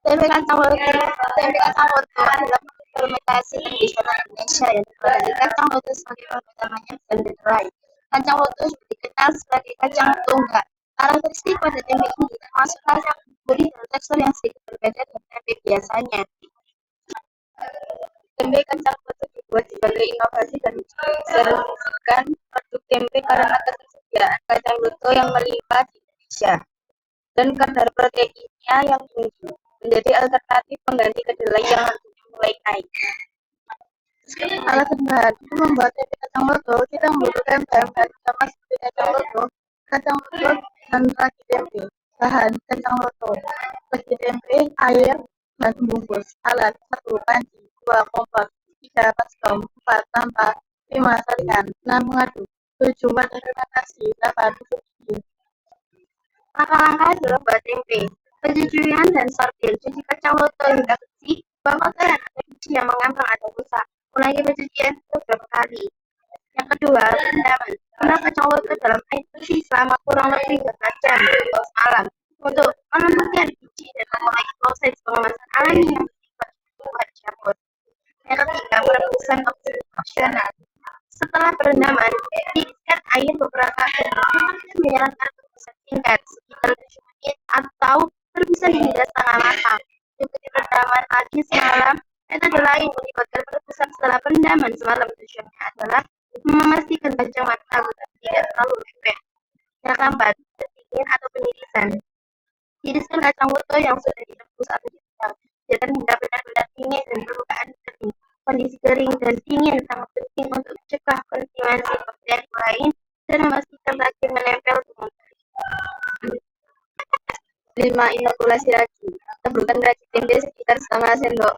Tempe kacang loto adalah fermentasi tradisional Indonesia yang dibuat kacang loto sebagai bahan utamanya blended rice. Kacang loto juga dikenal sebagai kacang tunggak. Karakteristik pada tempe ini termasuk rasa yang gurih dan tekstur yang sedikit berbeda dari tempe biasanya. Tempe kacang loto dibuat sebagai inovasi dan mencerminkan produk tempe karena ketersediaan kacang loto yang melimpah di Indonesia dan kadar proteinnya yang tinggi, menjadi alternatif pengganti kedelai yang harganya mulai naik. Alasan bahan untuk membuat tempe kacang loto, kita membutuhkan bahan-bahan utama seperti kacang loto, dan ragi tempe. Bahan kacang loto, ragi tempe, air, dan bungkus. Alat 1. Panci, 2. Kompor, 3. baskom, 4. Tampah, 5. Saringan, 6. Mengaduk, 7. Wadah fermentasi, 8. Tusuk gigi. Langkah-langkah dalam buat tempe. Pencucian dan sortir. Cuci kacang loto hingga bersih. Buang kotoran atau biji yang mengambang atau rusak. Ulangi pencucian beberapa kali. Yang kedua, rendaman. Rendam kacang loto dalam air bersih selama kurang lebih 12 jam semalam untuk melembutkan biji dan memulai proses pengemasan alami yang bersifat buat jamur. Yang ketiga, perebusan opsional. Setelah perendaman, tiriskan air beberapa kali dan menyarankan perebusan singkat sekitar 7 menit atau perebusan hingga setengah matang. Ikuti perendaman lagi semalam. Metode lain melibatkan perebusan setelah perendaman semalam. Tujuannya adalah memastikan kacang matang tapi tidak terlalu lembek. Yang keempat, pendingin atau penirisan. Tiriskan kacang loto yang sudah direbus atau direndam. Biarkan hingga benar-benar dingin dan permukaan kering. Kondisi kering dan dingin sangat penting untuk mencegah kontaminasi bakteri lain dan memastikan ragi menempel dengan baik. 5. Inokulasi ragi. Taburkan ragi tempe sekitar setengah sendok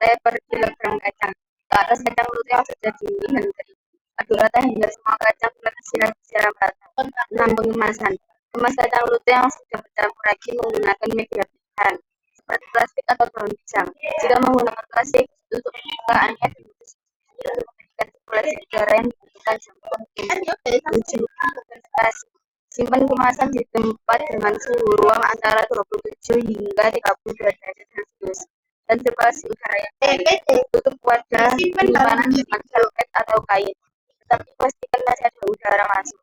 teh per kilogram kacang ke atas kacang loto yang sudah dingin dan kering. Aduk rata hingga semua kacang melewati siram rata. 6. Pengemasan. Kemas kacang loto yang sudah bercampur ragi menggunakan media pilihan seperti plastik atau daun pisang. Jika menggunakan plastik, tutup permukaannya dengan untuk memberikan sirkulasi udara yang dibutuhkan jantung. 7. Konservasi. Simpan kemasan di tempat dengan suhu ruang antara 27 hingga 32 derajat Celcius dan sirkulasi udara yang baik. Tutup wadah penyimpanan dengan selopet atau kain, tetapi pastikan masih ada udara masuk.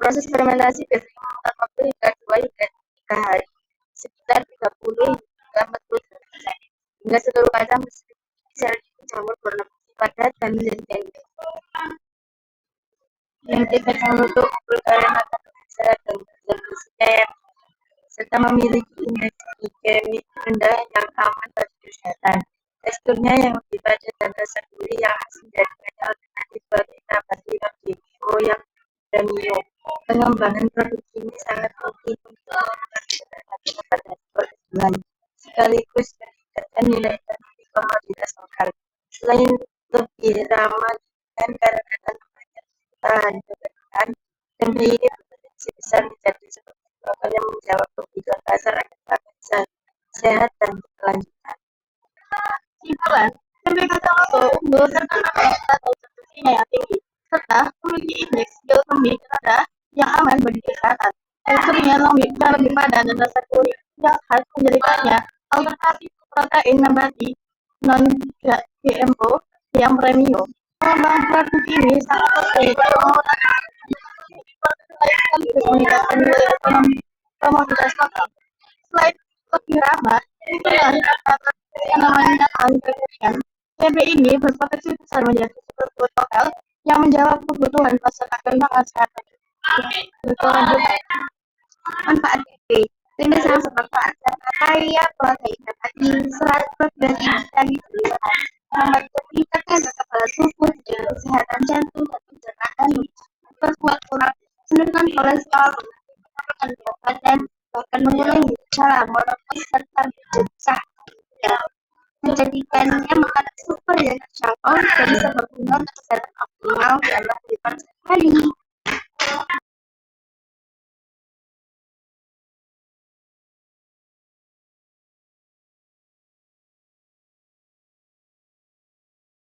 Proses fermentasi biasanya memakan waktu hingga 2 hingga 3 hari, sekitar 30 hingga 40 derajat, hingga seluruh kacang bisa dijamur berwarna putih padat dan menjadi tempe. Tempe kacang loto unggul karena kandungan serat dan bergizi serta memiliki indeks glikemik rendah yang aman bagi kesehatan. Teksturnya yang lebih padat dan rasa gurih yang asin dari banyak alternatif bagi nabati GMO yang premium. Pengembangan produk ini sangat mungkin untuk meningkatkan kepada konsumen sekaligus meningkatkan nilai ekonomi komoditas lokal. Selain lebih ramah dan karena banyak bahan kebutuhan, tempe ini berpotensi besar menjadi seperti lokal yang menjawab kebutuhan pasar akan pakan sehat dan berkelanjutan. Simpulan, tempe kacang loto unggul serta nilai atau nutrisinya yang tinggi, serta memiliki indeks glikemik rendah yang aman bagi kesehatan. Teksturnya yang lebih padat dan rasa gurih yang khas menjadikannya alternatif protein nabati non GMO yang premium. Pengembangan produk ini sangat penting untuk mengurangkan sekaligus meningkatkan nilai ekonomi komoditas lokal. Selain lebih ramah, lingkungan yang namanya kemudian, tempe ini berpotensi besar menjadi superfood lokal yang menjawab kebutuhan pasar akan makan sehat berkelanjutan. Manfaat tempe. Tempe sangat bermanfaat karena kaya protein nabati, serat, dan vitamin, membantu meningkatkan kekebalan tubuh, menjaga kesehatan jantung dan pencernaan, memperkuat tulang, menurunkan kolesterol, menurunkan berat badan, bahkan mengurangi gejala monoton serta mencegah menjadikannya makanan super yang terjangkau dan bisa berguna untuk kesehatan optimal dalam kehidupan sehari-hari.